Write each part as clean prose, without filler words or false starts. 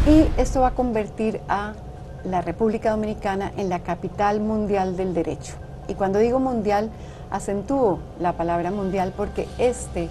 Y esto va a convertir a la República Dominicana en la capital mundial del derecho. Y cuando digo mundial, acentúo la palabra mundial porque este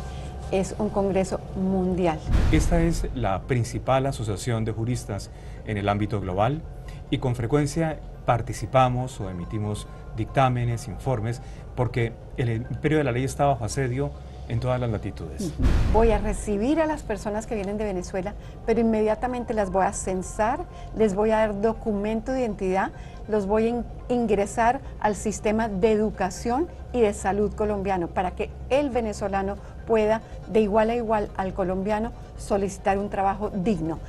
es un congreso mundial. Esta es la principal asociación de juristas en el ámbito global y con frecuencia participamos o emitimos dictámenes, informes, porque el imperio de la ley está bajo asedio en todas las latitudes. Voy a recibir a las personas que vienen de Venezuela, pero inmediatamente las voy a censar, les voy a dar documento de identidad, los voy a ingresar al sistema de educación y de salud colombiano para que el venezolano pueda de igual a igual al colombiano solicitar un trabajo digno.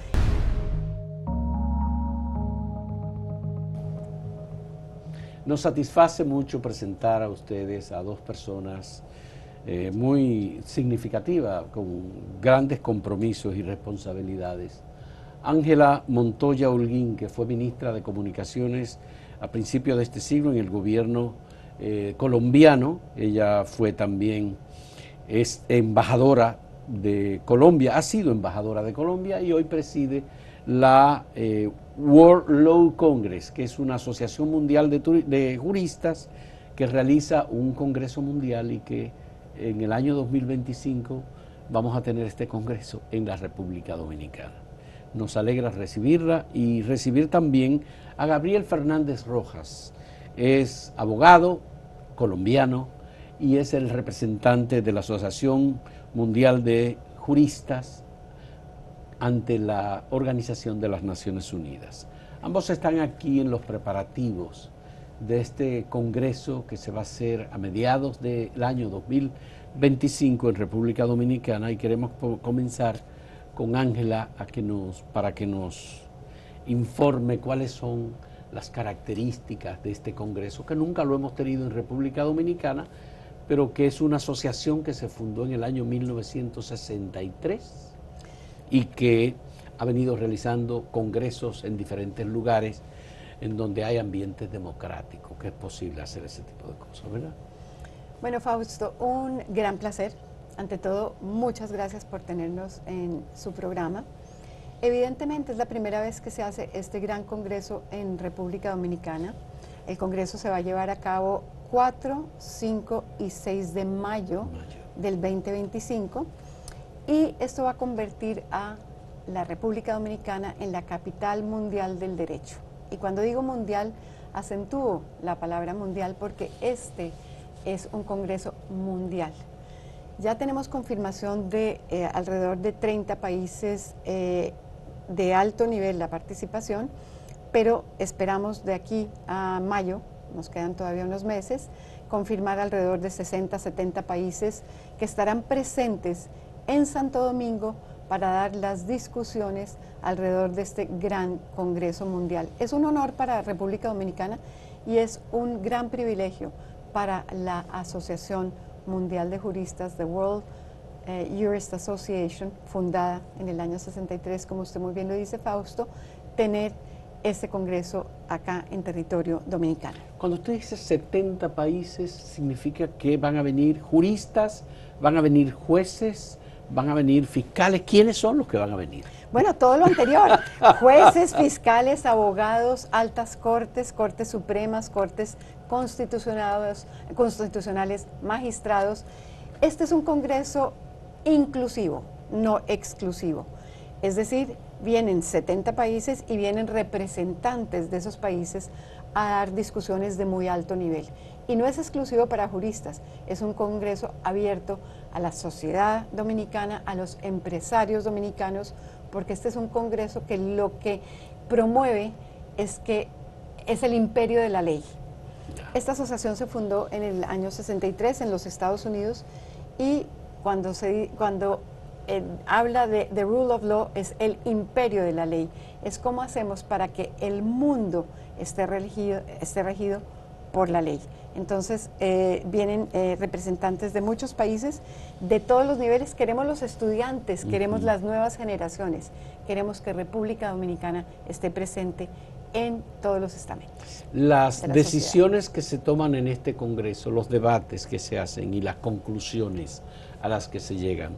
Nos satisface mucho presentar a ustedes a dos personas muy significativas, con grandes compromisos y responsabilidades. Ángela Montoya Holguín, que fue ministra de Comunicaciones a principios de este siglo en el gobierno colombiano. Ella fue también embajadora de Colombia, ha sido embajadora de Colombia y hoy preside la World Law Congress, que es una asociación mundial de juristas que realiza un congreso mundial y que en el año 2025 vamos a tener este congreso en la República Dominicana. Nos alegra recibirla y recibir también a Gabriel Fernández Rojas. Es abogado colombiano y es el representante de la Asociación Mundial de Juristas ante la Organización de las Naciones Unidas. Ambos están aquí en los preparativos de este congreso que se va a hacer a mediados del año 2025 en República Dominicana, y queremos comenzar con Ángela para que nos informe cuáles son las características de este congreso, que nunca lo hemos tenido en República Dominicana, pero que es una asociación que se fundó en el año 1963 y que ha venido realizando congresos en diferentes lugares en donde hay ambientes democráticos, que es posible hacer ese tipo de cosas, ¿verdad? Bueno, Fausto, un gran placer. Ante todo, muchas gracias por tenernos en su programa. Evidentemente es la primera vez que se hace este gran congreso en República Dominicana. El congreso se va a llevar a cabo 4, 5 y 6 de mayo del 2025 y esto va a convertir a la República Dominicana en la capital mundial del derecho. Y cuando digo mundial, acentúo la palabra mundial porque este es un congreso mundial. Ya tenemos confirmación de alrededor de 30 países de alto nivel la participación, pero esperamos de aquí a mayo, nos quedan todavía unos meses, confirmar alrededor de 60, 70 países que estarán presentes en Santo Domingo para dar las discusiones alrededor de este gran congreso mundial. Es un honor para la República Dominicana y es un gran privilegio para la Asociación Mundial de Juristas, The World Jurist Association, fundada en el año 63, como usted muy bien lo dice, Fausto, tener este congreso acá en territorio dominicano. Cuando usted dice 70 países, ¿significa que van a venir juristas, van a venir jueces, van a venir fiscales? ¿Quiénes son los que van a venir? Bueno, todo lo anterior, jueces, fiscales, abogados, altas cortes, cortes supremas, cortes constitucionales, magistrados. Este es un congreso inclusivo, no exclusivo. Es decir, vienen 70 países y vienen representantes de esos países a dar discusiones de muy alto nivel. Y no es exclusivo para juristas, es un congreso abierto a la sociedad dominicana, a los empresarios dominicanos, porque este es un congreso que lo que promueve es que es el imperio de la ley. Esta asociación se fundó en el año 63 en los Estados Unidos y cuando habla de the rule of law es el imperio de la ley. Es cómo hacemos para que el mundo esté regido por la ley. Entonces vienen representantes de muchos países, de todos los niveles. Queremos los estudiantes, queremos las nuevas generaciones, queremos que República Dominicana esté presente en todos los estamentos. Las decisiones que se toman en este congreso, los debates que se hacen y las conclusiones a las que se llegan,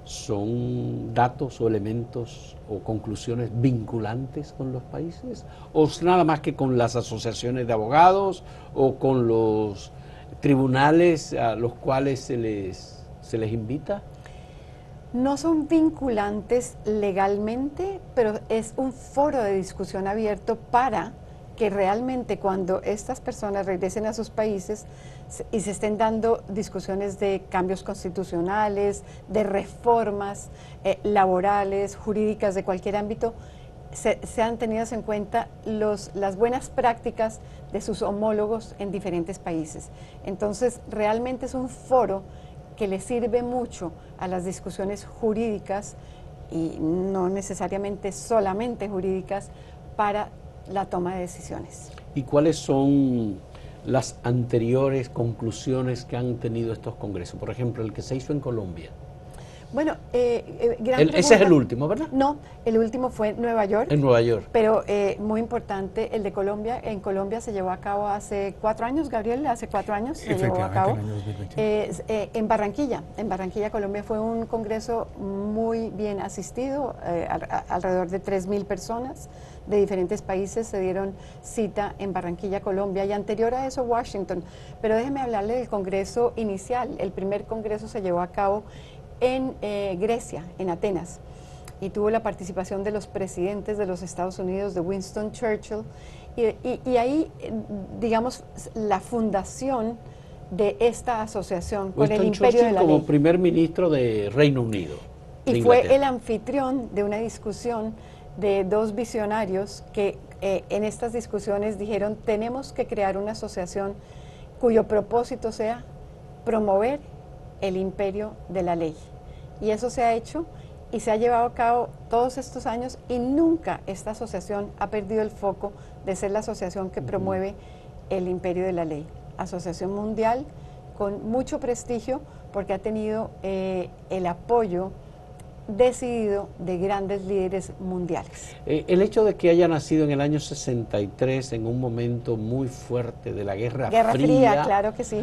¿son datos o elementos o conclusiones vinculantes con los países? ¿O es nada más que con las asociaciones de abogados o con los tribunales a los cuales se les invita? No son vinculantes legalmente, pero es un foro de discusión abierto para que realmente cuando estas personas regresen a sus países y se estén dando discusiones de cambios constitucionales, de reformas laborales, jurídicas, de cualquier ámbito, sean tenidas en cuenta las buenas prácticas de sus homólogos en diferentes países. Entonces, realmente es un foro que le sirve mucho a las discusiones jurídicas y no necesariamente solamente jurídicas para la toma de decisiones. ¿Y cuáles son las anteriores conclusiones que han tenido estos congresos? Por ejemplo, el que se hizo en Colombia. Bueno, ese es el último, ¿verdad? No, el último fue en Nueva York. En Nueva York. Pero muy importante, el de Colombia. En Colombia se llevó a cabo hace 4 años, Gabriel, hace 4 años se llevó a cabo. En el año 2021. En Barranquilla, Colombia, fue un congreso muy bien asistido, alrededor de 3.000 personas de diferentes países se dieron cita en Barranquilla, Colombia, y anterior a eso Washington. Pero déjeme hablarle del congreso inicial. El primer congreso se llevó a cabo en Grecia, en Atenas, y tuvo la participación de los presidentes de los Estados Unidos, de Winston Churchill, y ahí, digamos, la fundación de esta asociación con el Imperio de la Ley. Como primer ministro de Reino Unido. Y fue el anfitrión de una discusión de 2 visionarios que en estas discusiones dijeron: tenemos que crear una asociación cuyo propósito sea promover el imperio de la ley. Y eso se ha hecho y se ha llevado a cabo todos estos años, y nunca esta asociación ha perdido el foco de ser la asociación que promueve el imperio de la ley. Asociación mundial con mucho prestigio porque ha tenido el apoyo decidido de grandes líderes mundiales. El hecho de que haya nacido en el año 63, en un momento muy fuerte de la Guerra Fría, claro que sí.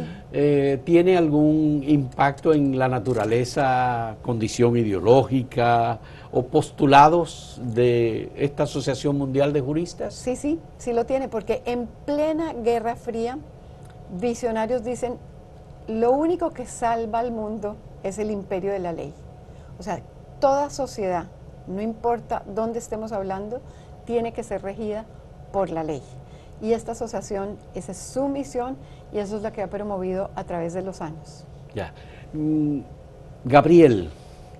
¿Tiene algún impacto en la naturaleza, condición ideológica o postulados de esta Asociación Mundial de Juristas? Sí lo tiene, porque en plena Guerra Fría, visionarios dicen: lo único que salva al mundo es el imperio de la ley. O sea, toda sociedad, no importa dónde estemos hablando, tiene que ser regida por la ley. Y esta asociación, esa es su misión, y eso es lo que ha promovido a través de los años. Ya. Gabriel,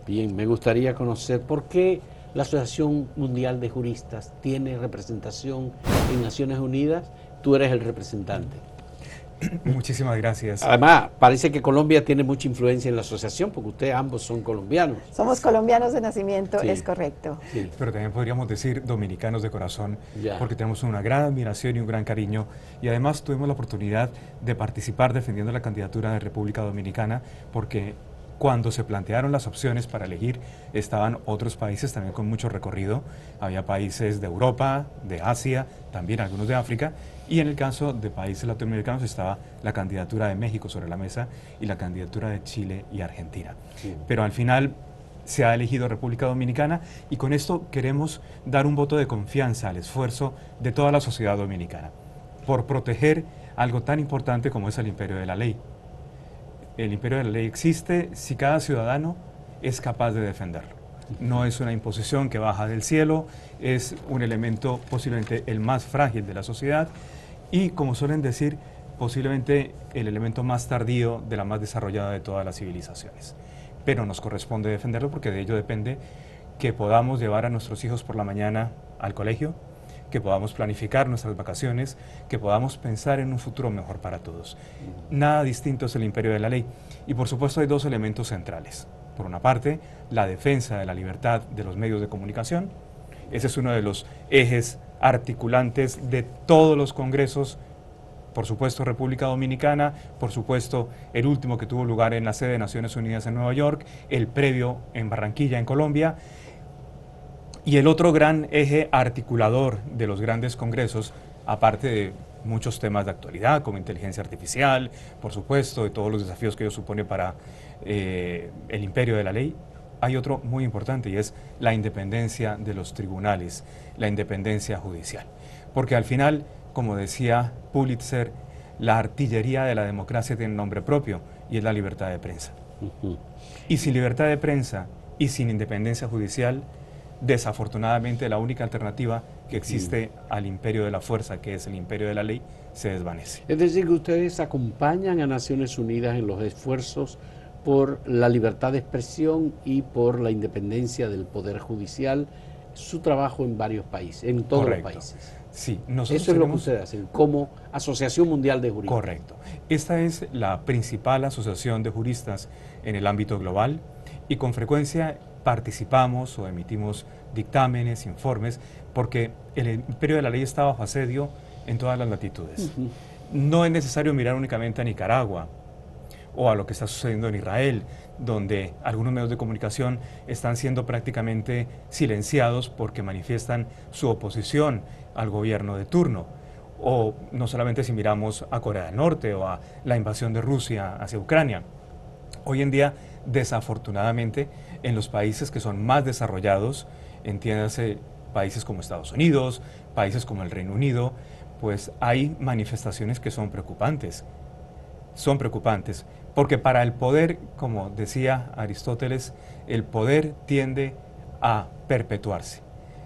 bien, me gustaría conocer por qué la Asociación Mundial de Juristas tiene representación en Naciones Unidas. Tú eres el representante. Muchísimas gracias. Además, parece que Colombia tiene mucha influencia en la asociación, porque ustedes ambos son colombianos. Somos colombianos de nacimiento, sí. Es correcto. Sí. Pero también podríamos decir dominicanos de corazón, ya, porque tenemos una gran admiración y un gran cariño, y además tuvimos la oportunidad de participar defendiendo la candidatura de República Dominicana, porque cuando se plantearon las opciones para elegir, estaban otros países también con mucho recorrido. Había países de Europa, de Asia, también algunos de África, y en el caso de países latinoamericanos estaba la candidatura de México sobre la mesa y la candidatura de Chile y Argentina. Sí. Pero al final se ha elegido República Dominicana, y con esto queremos dar un voto de confianza al esfuerzo de toda la sociedad dominicana por proteger algo tan importante como es el imperio de la ley. El imperio de la ley existe si cada ciudadano es capaz de defenderlo. No es una imposición que baja del cielo, es un elemento posiblemente el más frágil de la sociedad y, como suelen decir, posiblemente el elemento más tardío de la más desarrollada de todas las civilizaciones. Pero nos corresponde defenderlo, porque de ello depende que podamos llevar a nuestros hijos por la mañana al colegio, que podamos planificar nuestras vacaciones, que podamos pensar en un futuro mejor para todos. Nada distinto es el imperio de la ley. Y por supuesto hay 2 elementos centrales. Por una parte, la defensa de la libertad de los medios de comunicación. Ese es uno de los ejes articulantes de todos los congresos. Por supuesto, República Dominicana, por supuesto, el último que tuvo lugar en la sede de Naciones Unidas en Nueva York, el previo en Barranquilla, en Colombia. Y el otro gran eje articulador de los grandes congresos, aparte de muchos temas de actualidad, como inteligencia artificial, por supuesto, de todos los desafíos que ello supone para el imperio de la ley, hay otro muy importante y es la independencia de los tribunales, la independencia judicial. Porque al final, como decía Pulitzer, la artillería de la democracia tiene un nombre propio y es la libertad de prensa. Y sin libertad de prensa y sin independencia judicial, desafortunadamente la única alternativa que existe al imperio de la fuerza, que es el imperio de la ley, se desvanece. Es decir, que ustedes acompañan a Naciones Unidas en los esfuerzos por la libertad de expresión y por la independencia del Poder Judicial, su trabajo en varios países, en todos Correcto. los países. Sí, nosotros Eso es lo que tenemos... ustedes hacen como Asociación Mundial de Juristas. Correcto. Esta es la principal asociación de juristas en el ámbito global y con frecuencia participamos o emitimos dictámenes, informes, porque el imperio de la ley está bajo asedio en todas las latitudes. No es necesario mirar únicamente a Nicaragua o a lo que está sucediendo en Israel, donde algunos medios de comunicación están siendo prácticamente silenciados porque manifiestan su oposición al gobierno de turno. O no solamente si miramos a Corea del Norte o a la invasión de Rusia hacia Ucrania. Hoy en día, desafortunadamente, en los países que son más desarrollados, entiéndase países como Estados Unidos, países como el Reino Unido, pues hay manifestaciones que son preocupantes. Son preocupantes, porque para el poder, como decía Aristóteles, el poder tiende a perpetuarse.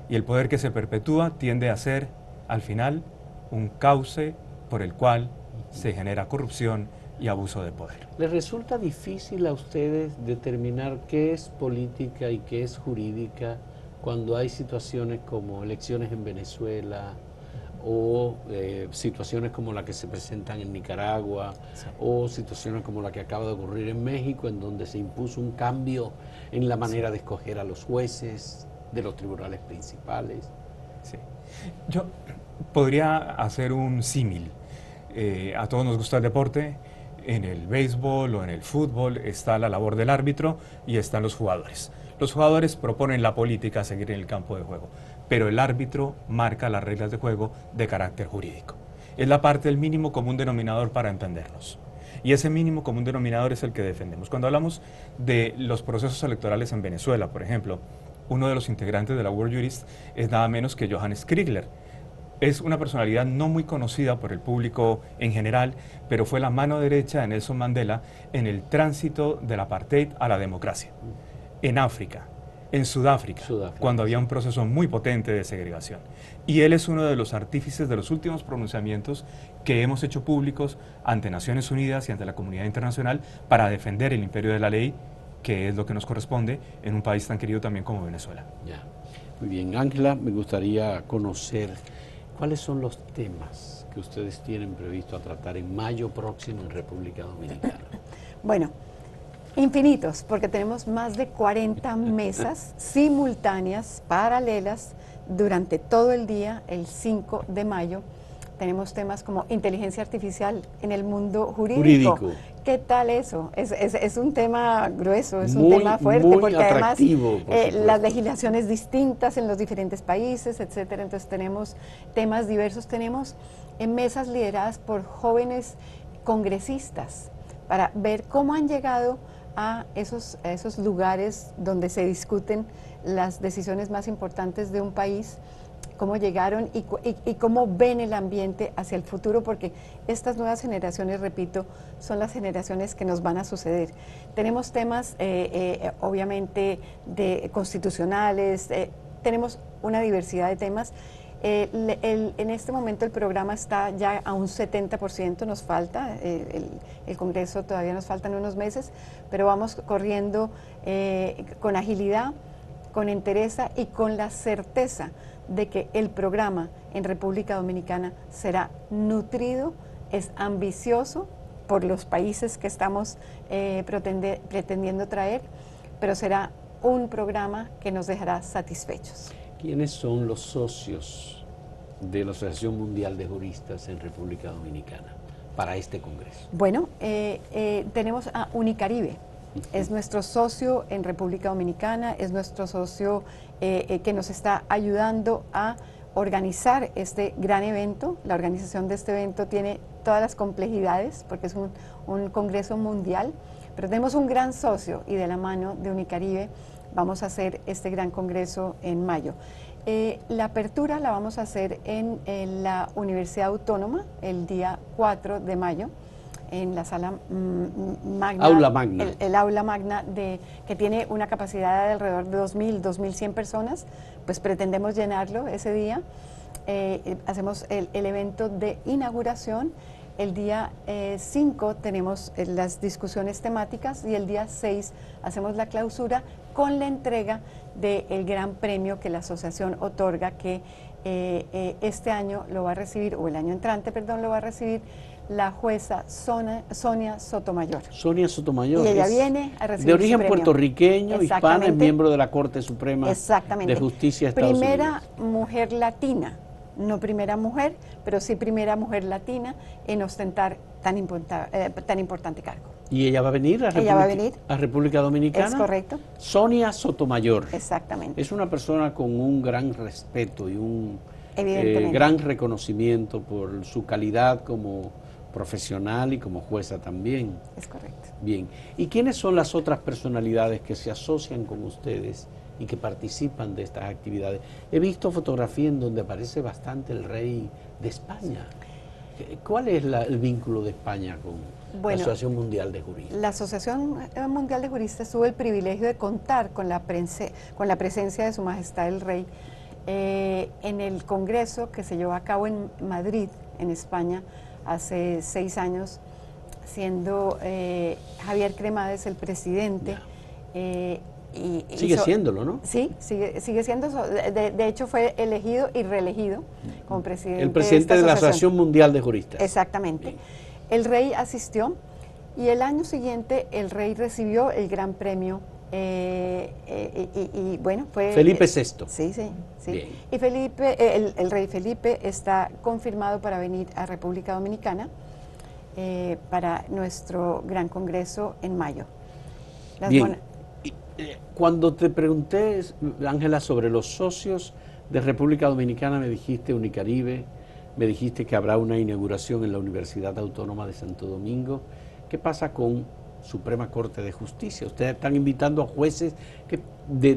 Y el poder que se perpetúa tiende a ser, al final, un cauce por el cual se genera corrupción y abuso de poder. ¿Les resulta difícil a ustedes determinar qué es política y qué es jurídica cuando hay situaciones como elecciones en Venezuela o situaciones como la que se presentan en Nicaragua, sí, o situaciones como la que acaba de ocurrir en México, en donde se impuso un cambio en la manera, sí, de escoger a los jueces de los tribunales principales? Sí. Yo podría hacer un símil. A todos nos gusta el deporte. En el béisbol o en el fútbol está la labor del árbitro y están los jugadores. Los jugadores proponen la política a seguir en el campo de juego, pero el árbitro marca las reglas de juego de carácter jurídico. Es la parte del mínimo común denominador para entendernos. Y ese mínimo común denominador es el que defendemos. Cuando hablamos de los procesos electorales en Venezuela, por ejemplo, uno de los integrantes de la World Jurist es nada menos que Johannes Kriegler. Es una personalidad no muy conocida por el público en general, pero fue la mano derecha de Nelson Mandela en el tránsito del apartheid a la democracia. En África, en Sudáfrica, cuando había un proceso muy potente de segregación. Y él es uno de los artífices de los últimos pronunciamientos que hemos hecho públicos ante Naciones Unidas y ante la comunidad internacional para defender el imperio de la ley, que es lo que nos corresponde en un país tan querido también como Venezuela. Ya. Muy bien, Ángela, me gustaría conocer cuáles son los temas que ustedes tienen previsto a tratar en mayo próximo en República Dominicana. Bueno, infinitos, porque tenemos más de 40 mesas simultáneas, paralelas, durante todo el día, el 5 de mayo. Tenemos temas como inteligencia artificial en el mundo jurídico. ¿Qué tal eso? Es un tema grueso, es un tema fuerte, porque además las legislaciones distintas en los diferentes países, etcétera. Entonces tenemos temas diversos, tenemos mesas lideradas por jóvenes congresistas para ver cómo han llegado a esos lugares donde se discuten las decisiones más importantes de un país, cómo llegaron y cómo ven el ambiente hacia el futuro, porque estas nuevas generaciones, repito, son las generaciones que nos van a suceder. Tenemos temas, obviamente, constitucionales, tenemos una diversidad de temas. En este momento el programa está ya a un 70%, nos falta, el Congreso todavía nos faltan unos meses, pero vamos corriendo con agilidad, con entereza y con la certeza de que el programa en República Dominicana será nutrido, es ambicioso por los países que estamos pretendiendo traer, pero será un programa que nos dejará satisfechos. ¿Quiénes son los socios de la Asociación Mundial de Juristas en República Dominicana para este congreso? Bueno, tenemos a Unicaribe. Es nuestro socio en República Dominicana, es nuestro socio que nos está ayudando a organizar este gran evento. La organización de este evento tiene todas las complejidades porque es un congreso mundial, pero tenemos un gran socio y de la mano de Unicaribe vamos a hacer este gran congreso en mayo. La apertura la vamos a hacer en la Universidad Autónoma el día 4 de mayo, en la sala magna, Aula magna. El aula magna que tiene una capacidad de alrededor de 2.000, 2.100 personas, pues pretendemos llenarlo ese día. Hacemos el evento de inauguración. El día 5 tenemos las discusiones temáticas y el día 6 hacemos la clausura con la entrega del gran premio que la asociación otorga, que este año lo va a recibir, o el año entrante, perdón, lo va a recibir la jueza Sonia Sotomayor. Sonia Sotomayor. Y ella viene a recibir de origen su premio. Puertorriqueño, hispana, es miembro de la Corte Suprema de Justicia de Estados Primera Unidos. mujer latina, no primera mujer, pero sí primera mujer latina en ostentar tan importante cargo. ¿Y ella va a venir a República Dominicana? Es correcto. Sonia Sotomayor. Exactamente. Es una persona con un gran respeto y un Evidentemente. gran reconocimiento por su calidad como profesional y como jueza también. Es correcto. Bien. ¿Y quiénes son las otras personalidades que se asocian con ustedes y que participan de estas actividades? He visto fotografías en donde aparece bastante el rey de España. ¿Cuál es el vínculo de España con la Asociación Mundial de Juristas? La Asociación Mundial de Juristas tuvo el privilegio de contar con la presencia de Su Majestad el Rey en el congreso que se llevó a cabo en Madrid, en España, hace 6 años, siendo Javier Cremades el presidente. Sigue siéndolo, ¿no? Sí, sigue siendo. De hecho, fue elegido y reelegido como presidente. El presidente de la Asociación Mundial de Juristas. Exactamente. Bien. El rey asistió y el año siguiente el rey recibió el gran premio. Y bueno, fue... Felipe VI. Sí. Bien. Y el rey Felipe está confirmado para venir a República Dominicana para nuestro gran congreso en mayo. Bien. Cuando te pregunté, Ángela, sobre los socios de República Dominicana, me dijiste Unicaribe, me dijiste que habrá una inauguración en la Universidad Autónoma de Santo Domingo. ¿Qué pasa con Suprema Corte de Justicia? Ustedes están invitando a jueces de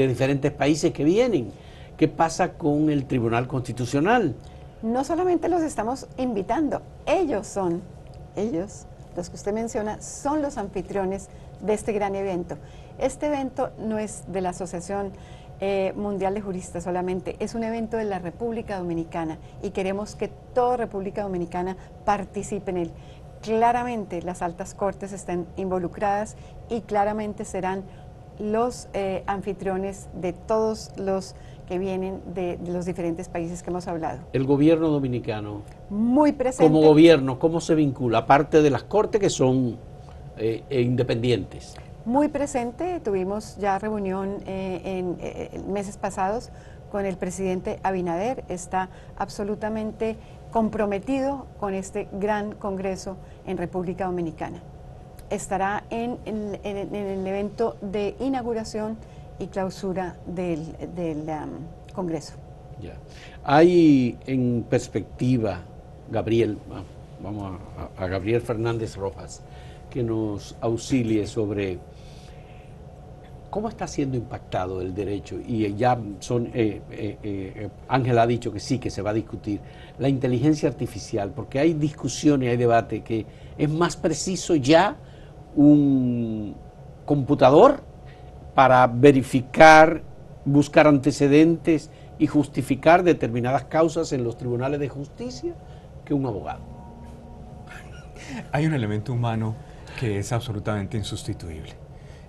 diferentes países que vienen. ¿Qué pasa con el Tribunal Constitucional? No solamente los estamos invitando, ellos, los que usted menciona, son los anfitriones de este gran evento. Este evento no es de la Asociación Mundial de Juristas solamente, es un evento de la República Dominicana y queremos que toda República Dominicana participe en él. Claramente las altas cortes están involucradas y claramente serán los anfitriones de todos los que vienen de los diferentes países que hemos hablado. El gobierno dominicano, muy presente. Como gobierno, ¿cómo se vincula? Aparte de las cortes que son independientes. Muy presente, tuvimos ya reunión en meses pasados con el presidente Abinader, está absolutamente comprometido con este gran congreso en República Dominicana. Estará en el evento de inauguración y clausura del congreso. Ya. Hay en perspectiva, Gabriel, vamos a Gabriel Fernández Rojas, que nos auxilie sobre cómo está siendo impactado el derecho, y ya Ángela ha dicho que sí, que se va a discutir, la inteligencia artificial, porque hay discusiones, hay debate, que es más preciso ya un computador para verificar, buscar antecedentes y justificar determinadas causas en los tribunales de justicia que un abogado. Hay un elemento humano que es absolutamente insustituible.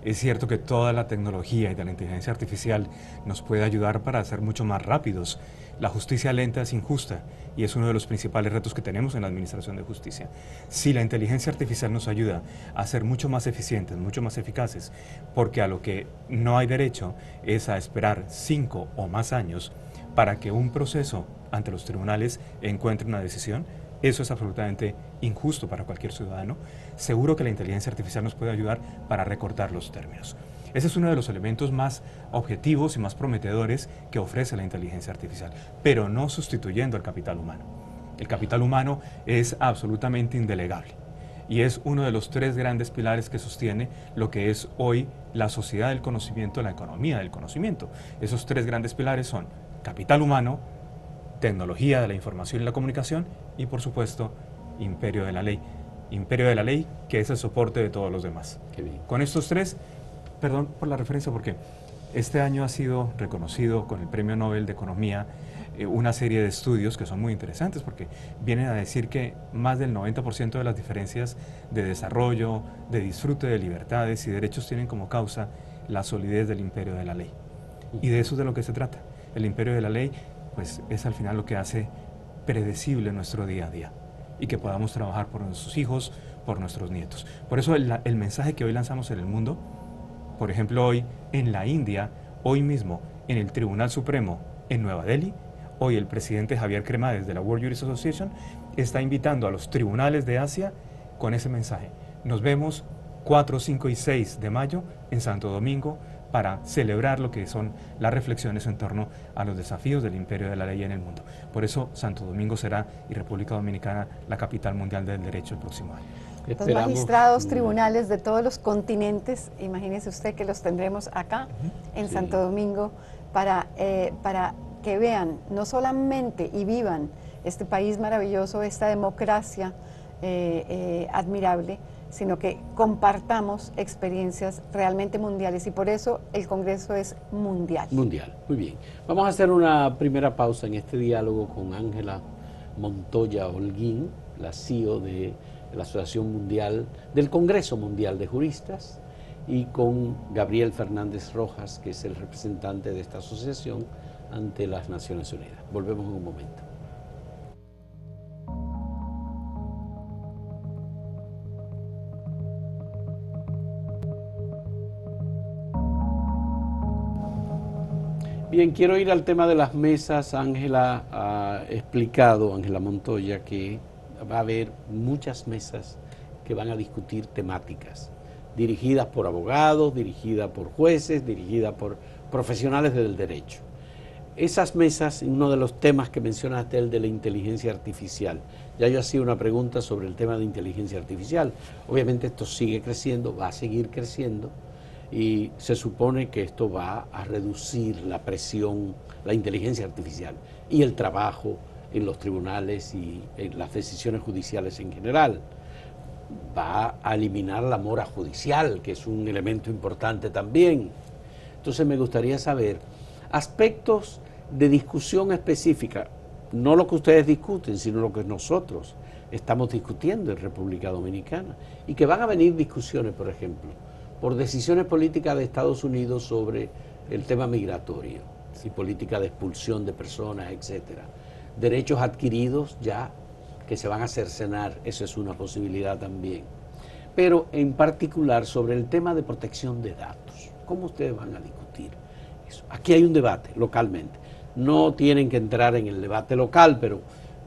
Es cierto que toda la tecnología y de la inteligencia artificial nos puede ayudar para ser mucho más rápidos. La justicia lenta es injusta y es uno de los principales retos que tenemos en la administración de justicia. Si la inteligencia artificial nos ayuda a ser mucho más eficientes, mucho más eficaces, porque a lo que no hay derecho es a esperar 5 o más años para que un proceso ante los tribunales encuentre una decisión, eso es absolutamente injusto para cualquier ciudadano. Seguro que la inteligencia artificial nos puede ayudar para recortar los términos. Ese es uno de los elementos más objetivos y más prometedores que ofrece la inteligencia artificial, pero no sustituyendo al capital humano. El capital humano es absolutamente indelegable. y es uno de los 3 grandes pilares que sostiene lo que es hoy la sociedad del conocimiento, la economía del conocimiento. Esos 3 grandes pilares son capital humano, tecnología de la información y la comunicación y, por supuesto, imperio de la ley. Imperio de la ley, que es el soporte de todos los demás. Qué bien. Con estos 3, perdón por la referencia, porque este año ha sido reconocido con el Premio Nobel de Economía una serie de estudios que son muy interesantes porque vienen a decir que más del 90% de las diferencias de desarrollo, de disfrute de libertades y derechos tienen como causa la solidez del imperio de la ley. Y de eso es de lo que se trata. El imperio de la ley pues es al final lo que hace predecible nuestro día a día y que podamos trabajar por nuestros hijos, por nuestros nietos. Por eso el mensaje que hoy lanzamos en el mundo, por ejemplo hoy en la India, hoy mismo en el Tribunal Supremo en Nueva Delhi, hoy el presidente Javier Cremades de la World Jurist Association está invitando a los tribunales de Asia con ese mensaje. Nos vemos 4, 5 y 6 de mayo en Santo Domingo para celebrar lo que son las reflexiones en torno a los desafíos del imperio de la ley en el mundo. Por eso Santo Domingo será, y República Dominicana, la capital mundial del derecho el próximo año. Los magistrados, tribunales de todos los continentes, imagínese usted que los tendremos acá en Santo Domingo para que vean no solamente y vivan este país maravilloso, esta democracia admirable, sino que compartamos experiencias realmente mundiales y por eso el Congreso es mundial. Mundial, muy bien. Vamos a hacer una primera pausa en este diálogo con Ángela Montoya Holguín, la CEO de la Asociación Mundial, del Congreso Mundial de Juristas, y con Gabriel Fernández Rojas, que es el representante de esta asociación ante las Naciones Unidas. Volvemos en un momento. Bien, quiero ir al tema de las mesas. Ángela ha explicado, Ángela Montoya, que va a haber muchas mesas que van a discutir temáticas, dirigidas por abogados, dirigidas por jueces, dirigidas por profesionales del derecho. Esas mesas, uno de los temas que mencionaste, el de la inteligencia artificial. Ya yo hacía una pregunta sobre el tema de inteligencia artificial. Obviamente esto sigue creciendo, va a seguir creciendo, y se supone que esto va a reducir la presión, la inteligencia artificial y el trabajo en los tribunales y en las decisiones judiciales en general. Va a eliminar la mora judicial, que es un elemento importante también. Entonces me gustaría saber aspectos de discusión específica, no lo que ustedes discuten, sino lo que nosotros estamos discutiendo en República Dominicana, y que van a venir discusiones, por ejemplo, por decisiones políticas de Estados Unidos sobre el tema migratorio y política de expulsión de personas, etcétera. Derechos adquiridos ya que se van a cercenar, eso es una posibilidad también. Pero en particular sobre el tema de protección de datos, ¿cómo ustedes van a discutir eso? Aquí hay un debate localmente, no tienen que entrar en el debate local, pero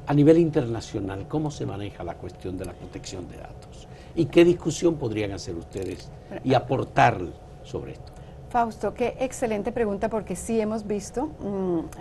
a nivel internacional, ¿cómo se maneja la cuestión de la protección de datos? ¿Y qué discusión podrían hacer ustedes y aportar sobre esto? Fausto, qué excelente pregunta, porque sí hemos visto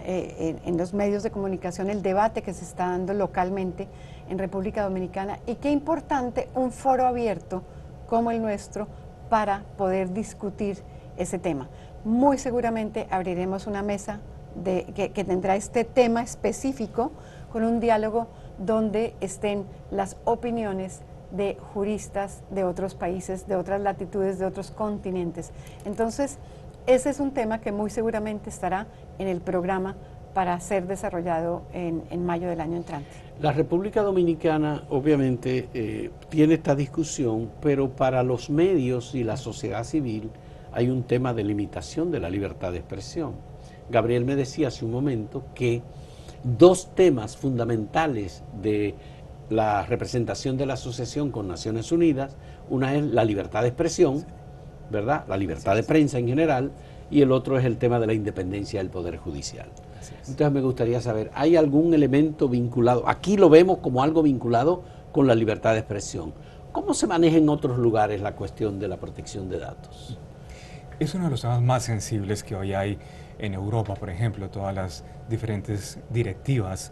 en los medios de comunicación el debate que se está dando localmente en República Dominicana, y qué importante un foro abierto como el nuestro para poder discutir ese tema. Muy seguramente abriremos una mesa que tendrá este tema específico, con un diálogo donde estén las opiniones de juristas de otros países, de otras latitudes, de otros continentes. Entonces, ese es un tema que muy seguramente estará en el programa para ser desarrollado en mayo del año entrante. La República Dominicana obviamente tiene esta discusión, pero para los medios y la sociedad civil hay un tema de limitación de la libertad de expresión. Gabriel me decía hace un momento que dos temas fundamentales de la representación de la asociación con Naciones Unidas, una es la libertad de expresión, ¿verdad? La libertad de prensa en general, y el otro es el tema de la independencia del Poder Judicial. Entonces me gustaría saber, ¿hay algún elemento vinculado? Aquí lo vemos como algo vinculado con la libertad de expresión. ¿Cómo se maneja en otros lugares la cuestión de la protección de datos? Es uno de los temas más sensibles que hoy hay en Europa, por ejemplo, todas las diferentes directivas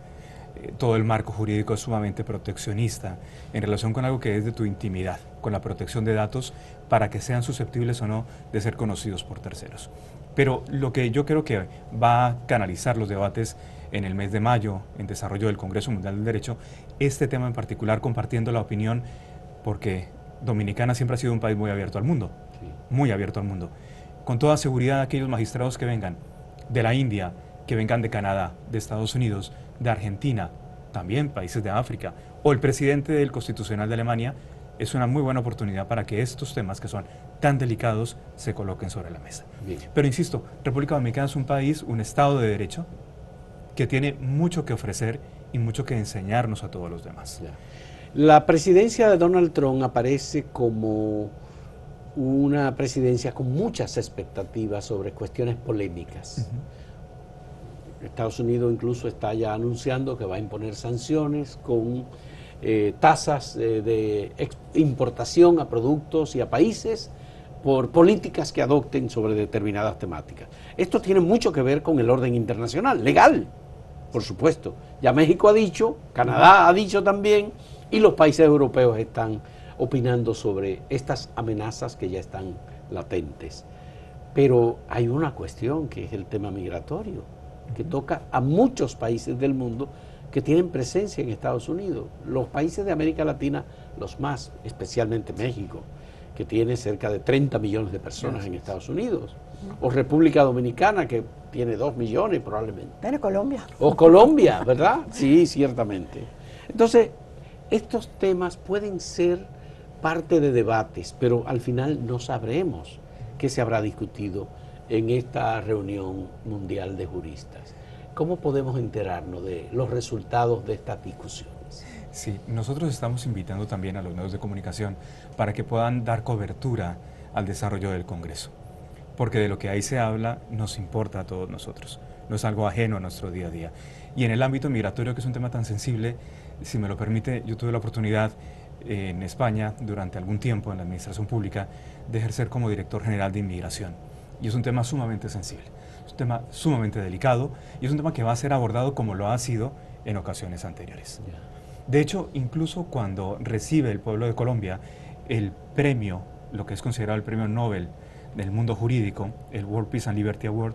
todo el marco jurídico es sumamente proteccionista en relación con algo que es de tu intimidad, con la protección de datos para que sean susceptibles o no de ser conocidos por terceros. Pero lo que yo creo que va a canalizar los debates en el mes de mayo, en desarrollo del Congreso Mundial del Derecho, este tema en particular, compartiendo la opinión, porque Dominicana siempre ha sido un país muy abierto al mundo, muy abierto al mundo. Con toda seguridad, aquellos magistrados que vengan de la India, que vengan de Canadá, de Estados Unidos, de Argentina, también países de África, o el presidente del Constitucional de Alemania, es una muy buena oportunidad para que estos temas que son tan delicados se coloquen sobre la mesa. Bien. Pero insisto, República Dominicana es un país, un Estado de Derecho, que tiene mucho que ofrecer y mucho que enseñarnos a todos los demás. Ya. La presidencia de Donald Trump aparece como una presidencia con muchas expectativas sobre cuestiones polémicas. Estados Unidos incluso está ya anunciando que va a imponer sanciones con tasas de importación a productos y a países por políticas que adopten sobre determinadas temáticas. Esto tiene mucho que ver con el orden internacional, legal, por supuesto. Ya México ha dicho, Canadá ha dicho también, y los países europeos están opinando sobre estas amenazas que ya están latentes. Pero hay una cuestión que es el tema migratorio, que toca a muchos países del mundo que tienen presencia en Estados Unidos. Los países de América Latina, los más, especialmente México, que tiene cerca de 30 millones de personas en Estados Unidos, o República Dominicana, que tiene 2 millones probablemente. Pero Colombia. O Colombia, ¿verdad? Sí, ciertamente. Entonces, estos temas pueden ser parte de debates, pero al final no sabremos qué se habrá discutido en esta reunión mundial de juristas. ¿Cómo podemos enterarnos de los resultados de estas discusiones? Sí, nosotros estamos invitando también a los medios de comunicación para que puedan dar cobertura al desarrollo del Congreso, porque de lo que ahí se habla nos importa a todos nosotros, no es algo ajeno a nuestro día a día. Y en el ámbito migratorio, que es un tema tan sensible, si me lo permite, yo tuve la oportunidad en España durante algún tiempo en la administración pública de ejercer como director general de inmigración. Y es un tema sumamente sensible, es un tema sumamente delicado y es un tema que va a ser abordado como lo ha sido en ocasiones anteriores. De hecho, incluso cuando recibe el pueblo de Colombia el premio, lo que es considerado el premio Nobel del mundo jurídico, el World Peace and Liberty Award,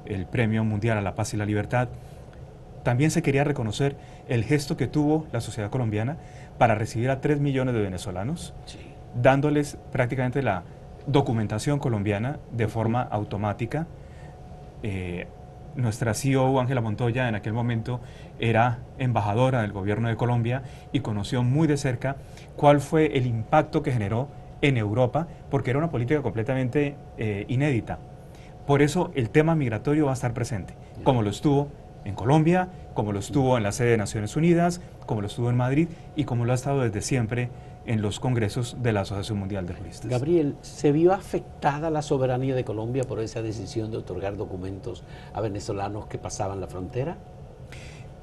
el premio mundial a la paz y la libertad, también se quería reconocer el gesto que tuvo la sociedad colombiana para recibir a 3 millones de venezolanos, dándoles prácticamente la documentación colombiana de forma automática. Nuestra CEO, Ángela Montoya, en aquel momento era embajadora del gobierno de Colombia y conoció muy de cerca cuál fue el impacto que generó en Europa, porque era una política completamente inédita. Por eso el tema migratorio va a estar presente, como lo estuvo en Colombia, como lo estuvo en la sede de Naciones Unidas, como lo estuvo en Madrid y como lo ha estado desde siempre en los congresos de la Asociación Mundial de Juristas. Gabriel, ¿se vio afectada la soberanía de Colombia por esa decisión de otorgar documentos a venezolanos que pasaban la frontera?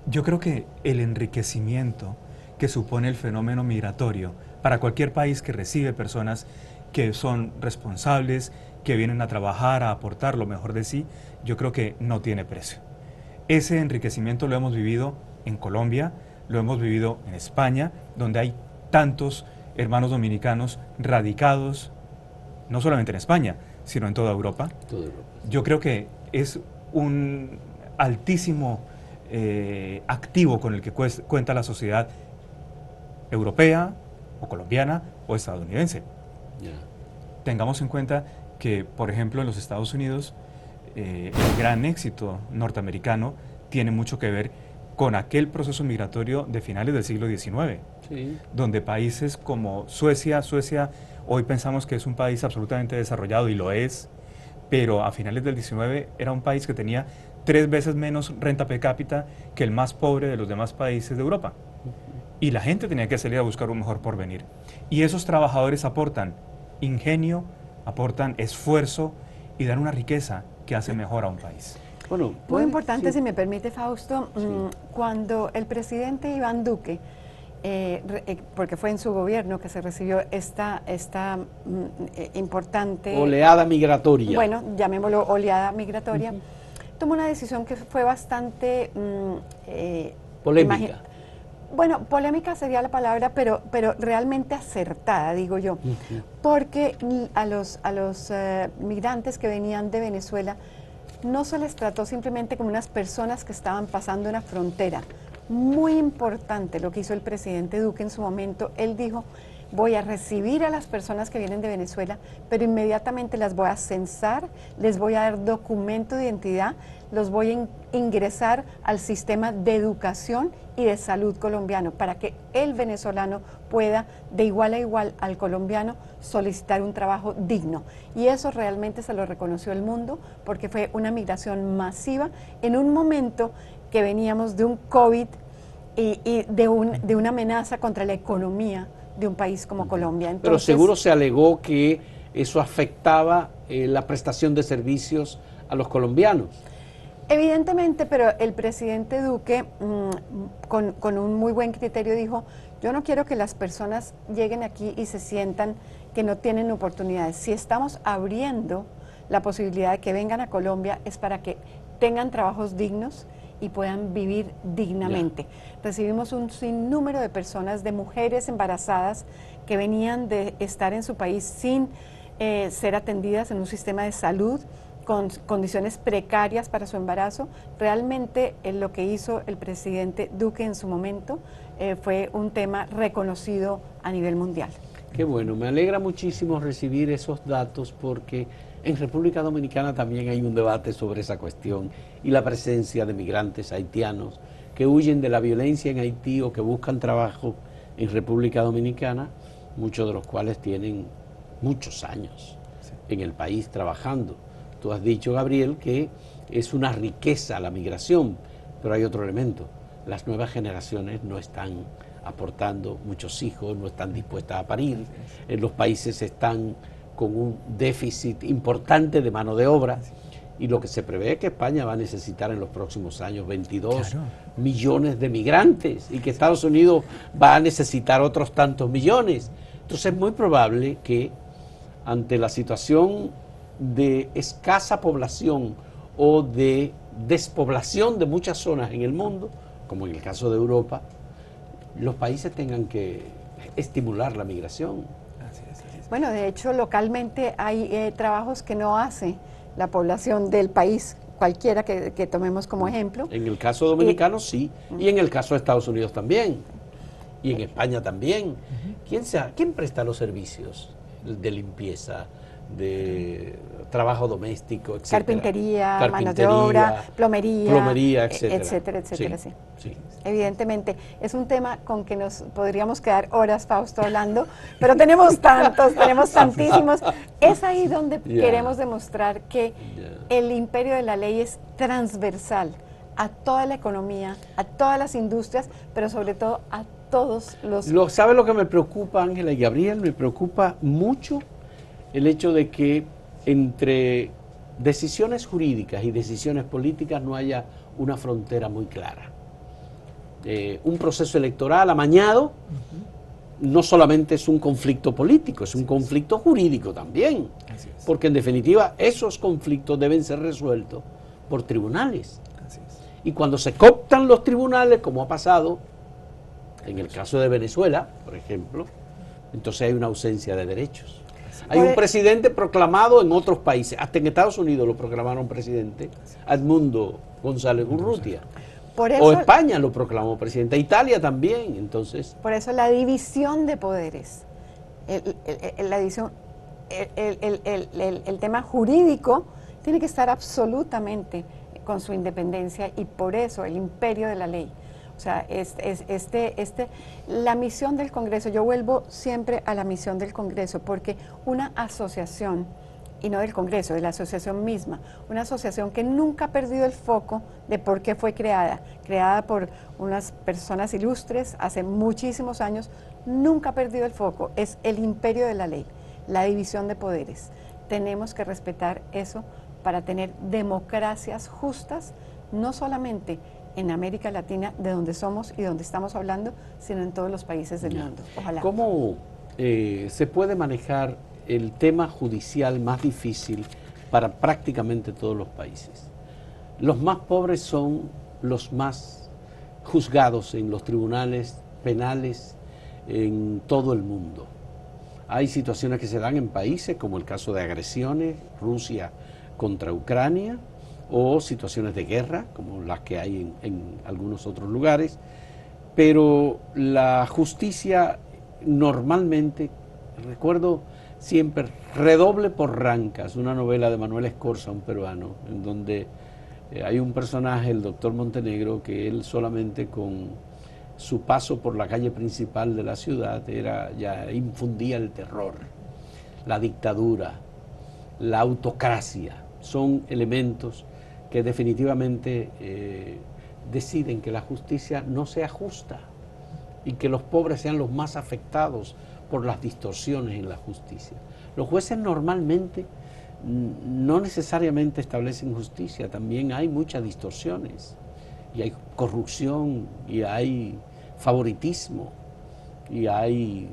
Yo creo que el enriquecimiento que supone el fenómeno migratorio para cualquier país que recibe personas que son responsables, que vienen a trabajar, a aportar lo mejor de sí, yo creo que no tiene precio. Ese enriquecimiento lo hemos vivido en Colombia, lo hemos vivido en España, donde hay tantos hermanos dominicanos radicados, no solamente en España, sino en toda Europa. Yo creo que es un altísimo activo con el que cuenta la sociedad europea, o colombiana, o estadounidense. Tengamos en cuenta que, por ejemplo, en los Estados Unidos, el gran éxito norteamericano tiene mucho que ver con aquel proceso migratorio de finales del siglo XIX, donde países como Suecia, hoy pensamos que es un país absolutamente desarrollado y lo es, pero a finales del XIX era un país que tenía 3 veces menos renta per cápita que el más pobre de los demás países de Europa. Y la gente tenía que salir a buscar un mejor porvenir. Y esos trabajadores aportan ingenio, aportan esfuerzo y dan una riqueza que hace mejor a un país. Bueno, muy importante, si me permite, Fausto, cuando el presidente Iván Duque, porque fue en su gobierno que se recibió esta importante oleada migratoria. Bueno, llamémoslo oleada migratoria, tomó una decisión que fue bastante Polémica. Bueno, polémica sería la palabra, pero realmente acertada, digo yo, porque a los migrantes que venían de Venezuela no se les trató simplemente como unas personas que estaban pasando una frontera. Muy importante lo que hizo el presidente Duque en su momento. Él dijo: voy a recibir a las personas que vienen de Venezuela, pero inmediatamente las voy a censar, les voy a dar documento de identidad, los voy a ingresar al sistema de educación y de salud colombiano, para que el venezolano pueda, de igual a igual al colombiano, solicitar un trabajo digno. Y eso realmente se lo reconoció el mundo, porque fue una migración masiva en un momento que veníamos de un COVID y de una amenaza contra la economía de un país como Colombia. Entonces, pero seguro se alegó que eso afectaba la prestación de servicios a los colombianos. Evidentemente, pero el presidente Duque, con un muy buen criterio, dijo: yo no quiero que las personas lleguen aquí y se sientan que no tienen oportunidades. Si estamos abriendo la posibilidad de que vengan a Colombia, es para que tengan trabajos dignos y puedan vivir dignamente. Recibimos un sinnúmero de personas, de mujeres embarazadas que venían de estar en su país sin ser atendidas en un sistema de salud, con condiciones precarias para su embarazo. Realmente lo que hizo el presidente Duque en su momento fue un tema reconocido a nivel mundial. Qué bueno, me alegra muchísimo recibir esos datos, porque en República Dominicana también hay un debate sobre esa cuestión y la presencia de migrantes haitianos que huyen de la violencia en Haití o que buscan trabajo en República Dominicana, muchos de los cuales tienen muchos años en el país trabajando. Tú has dicho, Gabriel, que es una riqueza la migración, pero hay otro elemento: las nuevas generaciones no están aportando muchos hijos, no están dispuestas a parir, los países están con un déficit importante de mano de obra, y lo que se prevé es que España va a necesitar en los próximos años 22 millones de migrantes, y que Estados Unidos va a necesitar otros tantos millones. Entonces es muy probable que ante la situación de escasa población o de despoblación de muchas zonas en el mundo, como en el caso de Europa, los países tengan que estimular la migración. Así es. Bueno, de hecho, localmente hay trabajos que no hace la población del país, cualquiera que tomemos como ejemplo. En el caso dominicano sí, y en el caso de Estados Unidos también, y en España también. ¿Quién presta los servicios de limpieza, de trabajo doméstico, etcétera? Carpintería, mano de obra, plomería, etcétera, etcétera, sí. Sí. Evidentemente, es un tema con que nos podríamos quedar horas, Fausto, hablando, pero tenemos tantísimos. Es ahí donde queremos demostrar que el imperio de la ley es transversal a toda la economía, a todas las industrias, pero sobre todo a todos los... ¿Sabe lo que me preocupa, Ángela y Gabriel? Me preocupa mucho el hecho de que entre decisiones jurídicas y decisiones políticas no haya una frontera muy clara. Un proceso electoral amañado no solamente es un conflicto político, es un conflicto jurídico también, porque en definitiva esos conflictos deben ser resueltos por tribunales. Y cuando se cooptan los tribunales, como ha pasado en el caso de Venezuela, por ejemplo, entonces hay una ausencia de derechos. Hay un presidente proclamado en otros países, hasta en Estados Unidos lo proclamaron presidente, Edmundo González Urrutia. O España lo proclamó presidente, Italia también, entonces. Por eso la división de poderes, el tema jurídico tiene que estar absolutamente con su independencia, y por eso el imperio de la ley. O sea, la misión del Congreso, yo vuelvo siempre a la misión del Congreso, porque una asociación, y no del Congreso, de la asociación misma, una asociación que nunca ha perdido el foco de por qué fue creada por unas personas ilustres hace muchísimos años, nunca ha perdido el foco, es el imperio de la ley, la división de poderes. Tenemos que respetar eso para tener democracias justas, no solamente en América Latina, de donde somos y donde estamos hablando, sino en todos los países del mundo. Ojalá. ¿Cómo se puede manejar el tema judicial más difícil para prácticamente todos los países? Los más pobres son los más juzgados en los tribunales penales en todo el mundo. Hay situaciones que se dan en países como el caso de agresiones, Rusia contra Ucrania, o situaciones de guerra, como las que hay en algunos otros lugares, pero la justicia normalmente, recuerdo siempre, Redoble por Rancas, una novela de Manuel Escorza, un peruano, en donde hay un personaje, el doctor Montenegro, que él solamente con su paso por la calle principal de la ciudad ya infundía el terror, la dictadura, la autocracia. Son elementos que definitivamente deciden que la justicia no sea justa y que los pobres sean los más afectados por las distorsiones en la justicia. Los jueces normalmente no necesariamente establecen justicia, también hay muchas distorsiones, y hay corrupción, y hay favoritismo, y hay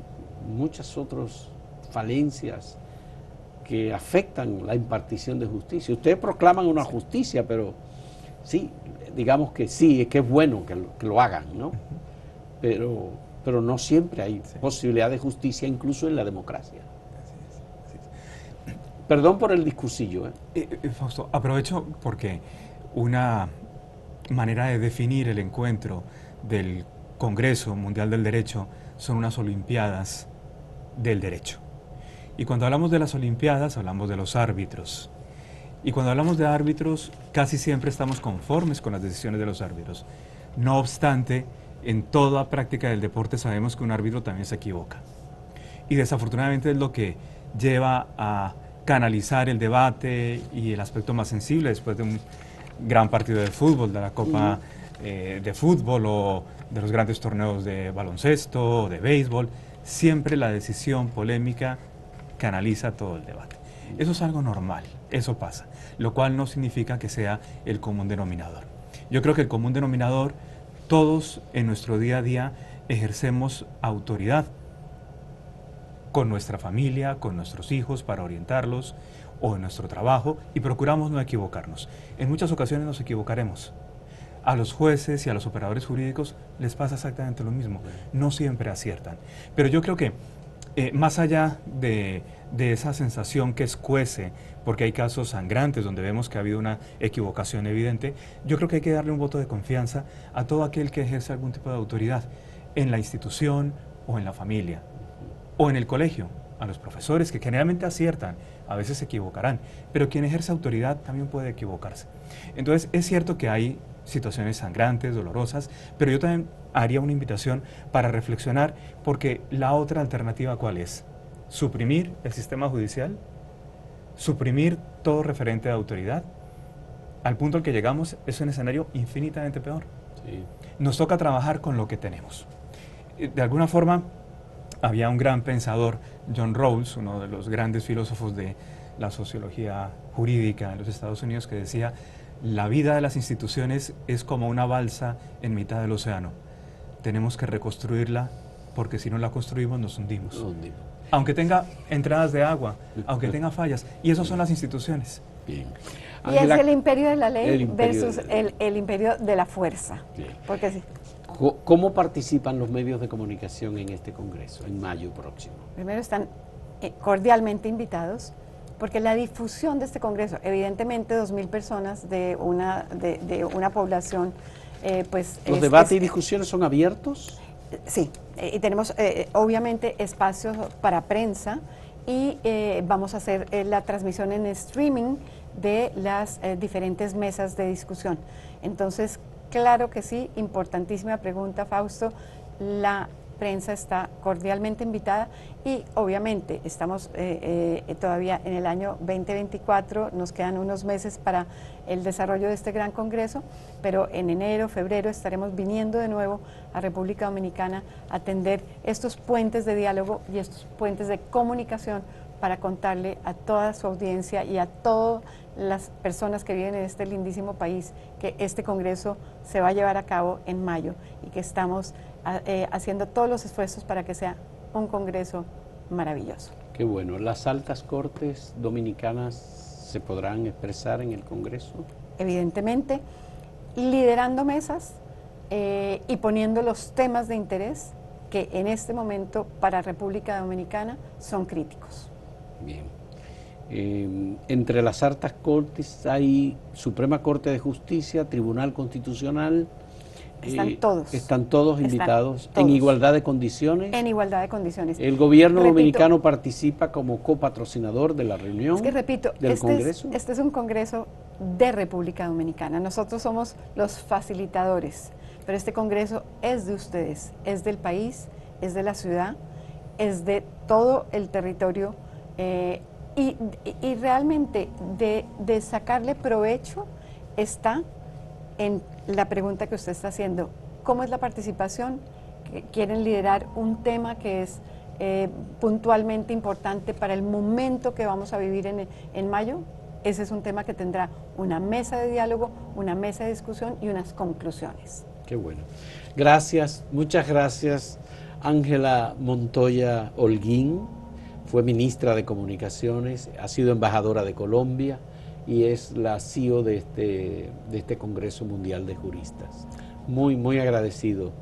muchas otras falencias que afectan la impartición de justicia. Ustedes proclaman una justicia, pero sí, digamos que sí, es que es bueno que lo hagan, ¿no? Pero no siempre hay posibilidad de justicia, incluso en la democracia. Así es. Perdón por el discursillo. Fausto, aprovecho porque una manera de definir el encuentro del Congreso Mundial del Derecho son unas Olimpiadas del Derecho. Y cuando hablamos de las Olimpiadas, hablamos de los árbitros. Y cuando hablamos de árbitros, casi siempre estamos conformes con las decisiones de los árbitros. No obstante, en toda práctica del deporte sabemos que un árbitro también se equivoca. Y desafortunadamente es lo que lleva a canalizar el debate y el aspecto más sensible después de un gran partido de fútbol, de la Copa de Fútbol o de los grandes torneos de baloncesto o de béisbol. Siempre la decisión polémica canaliza todo el debate. Eso es algo normal, eso pasa, lo cual no significa que sea el común denominador. Yo creo que el común denominador, todos en nuestro día a día ejercemos autoridad con nuestra familia, con nuestros hijos para orientarlos o en nuestro trabajo y procuramos no equivocarnos. En muchas ocasiones nos equivocaremos. A los jueces y a los operadores jurídicos les pasa exactamente lo mismo, no siempre aciertan. Pero yo creo que más allá de esa sensación que escuece, porque hay casos sangrantes donde vemos que ha habido una equivocación evidente, yo creo que hay que darle un voto de confianza a todo aquel que ejerce algún tipo de autoridad en la institución o en la familia o en el colegio, a los profesores que generalmente aciertan, a veces se equivocarán, pero quien ejerce autoridad también puede equivocarse. Entonces es cierto que hay situaciones sangrantes, dolorosas, pero yo también haría una invitación para reflexionar, porque la otra alternativa ¿cuál es? ¿Suprimir el sistema judicial? ¿Suprimir todo referente de autoridad? Al punto al que llegamos es un escenario infinitamente peor. Sí. Nos toca trabajar con lo que tenemos. De alguna forma, había un gran pensador, John Rawls, uno de los grandes filósofos de la sociología jurídica en los Estados Unidos, que decía: la vida de las instituciones es como una balsa en mitad del océano. Tenemos que reconstruirla, porque si no la construimos nos hundimos. Aunque tenga entradas de agua, aunque tenga fallas. Y esas son las instituciones. Bien. Y es el imperio de la ley versus el imperio de la fuerza. Porque sí. ¿Cómo participan los medios de comunicación en este congreso, en mayo próximo? Primero están cordialmente invitados, porque la difusión de este congreso, evidentemente 2.000 personas de una población, pues... ¿Los debates y discusiones son abiertos? Sí, y tenemos obviamente espacios para prensa y vamos a hacer la transmisión en streaming de las diferentes mesas de discusión. Entonces, claro que sí, importantísima pregunta, Fausto. La prensa está cordialmente invitada y obviamente estamos todavía en el año 2024, nos quedan unos meses para el desarrollo de este gran congreso, pero en enero, febrero estaremos viniendo de nuevo a República Dominicana a atender estos puentes de diálogo y estos puentes de comunicación para contarle a toda su audiencia y a todas las personas que viven en este lindísimo país que este congreso se va a llevar a cabo en mayo y que estamos haciendo todos los esfuerzos para que sea un congreso maravilloso. Qué bueno. ¿Las altas cortes dominicanas se podrán expresar en el congreso? Evidentemente, liderando mesas, y poniendo los temas de interés que en este momento para República Dominicana son críticos. Bien. Entre las altas cortes hay Suprema Corte de Justicia, Tribunal Constitucional. Están todos invitados en igualdad de condiciones. En igualdad de condiciones. El gobierno dominicano participa como copatrocinador de la reunión. Es que repito, del Congreso. Este es un Congreso de República Dominicana. Nosotros somos los facilitadores, pero este Congreso es de ustedes, es del país, es de la ciudad, es de todo el territorio y realmente de sacarle provecho está en la pregunta que usted está haciendo. ¿Cómo es la participación? ¿Quieren liderar un tema que es puntualmente importante para el momento que vamos a vivir en mayo? Ese es un tema que tendrá una mesa de diálogo, una mesa de discusión y unas conclusiones. Qué bueno. Gracias, muchas gracias. Ángela Montoya Holguín fue ministra de Comunicaciones, ha sido embajadora de Colombia y es la CEO de este Congreso Mundial de Juristas. Muy agradecido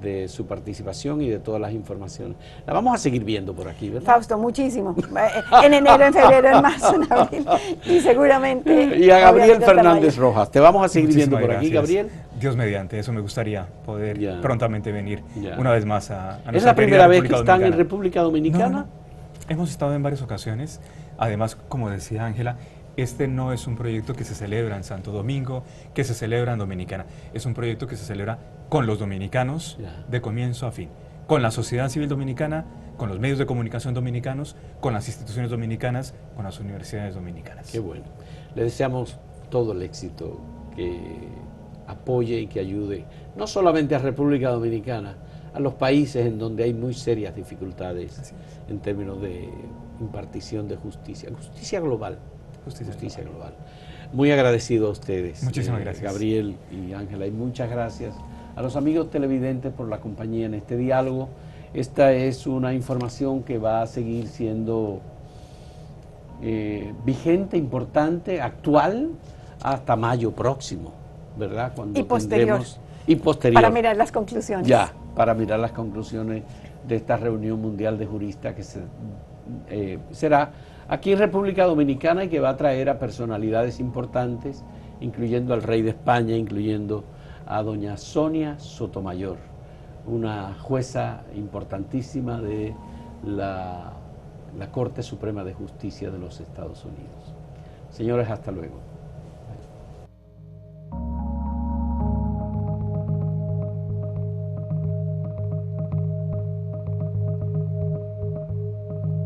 de su participación y de todas las informaciones. La vamos a seguir viendo por aquí, ¿verdad? Fausto, muchísimo. En enero, en febrero, en marzo, en abril. Y seguramente... Y a Gabriel Fernández Rojas. Te vamos a seguir viendo por aquí, gracias. Gabriel. Dios mediante, eso me gustaría poder prontamente venir una vez más a nuestra ¿Es la primera vez que están Dominicana. en República Dominicana? No. Hemos estado en varias ocasiones. Además, como decía Ángela, este no es un proyecto que se celebra en Santo Domingo, que se celebra en Dominicana. Es un proyecto que se celebra con los dominicanos de comienzo a fin. Con la sociedad civil dominicana, con los medios de comunicación dominicanos, con las instituciones dominicanas, con las universidades dominicanas. Qué bueno. Le deseamos todo el éxito, que apoye y que ayude, no solamente a República Dominicana, a los países en donde hay muy serias dificultades en términos de impartición de justicia global. Justicia global. Muy agradecido a ustedes. Muchísimas gracias. Gabriel y Ángela, y muchas gracias a los amigos televidentes por la compañía en este diálogo. Esta es una información que va a seguir siendo vigente, importante, actual, hasta mayo próximo, ¿verdad? Cuando y posterior. Para mirar las conclusiones. Para mirar las conclusiones de esta reunión mundial de juristas que será aquí en República Dominicana y que va a traer a personalidades importantes, incluyendo al rey de España, incluyendo a doña Sonia Sotomayor, una jueza importantísima de la Corte Suprema de Justicia de los Estados Unidos. Señores, hasta luego.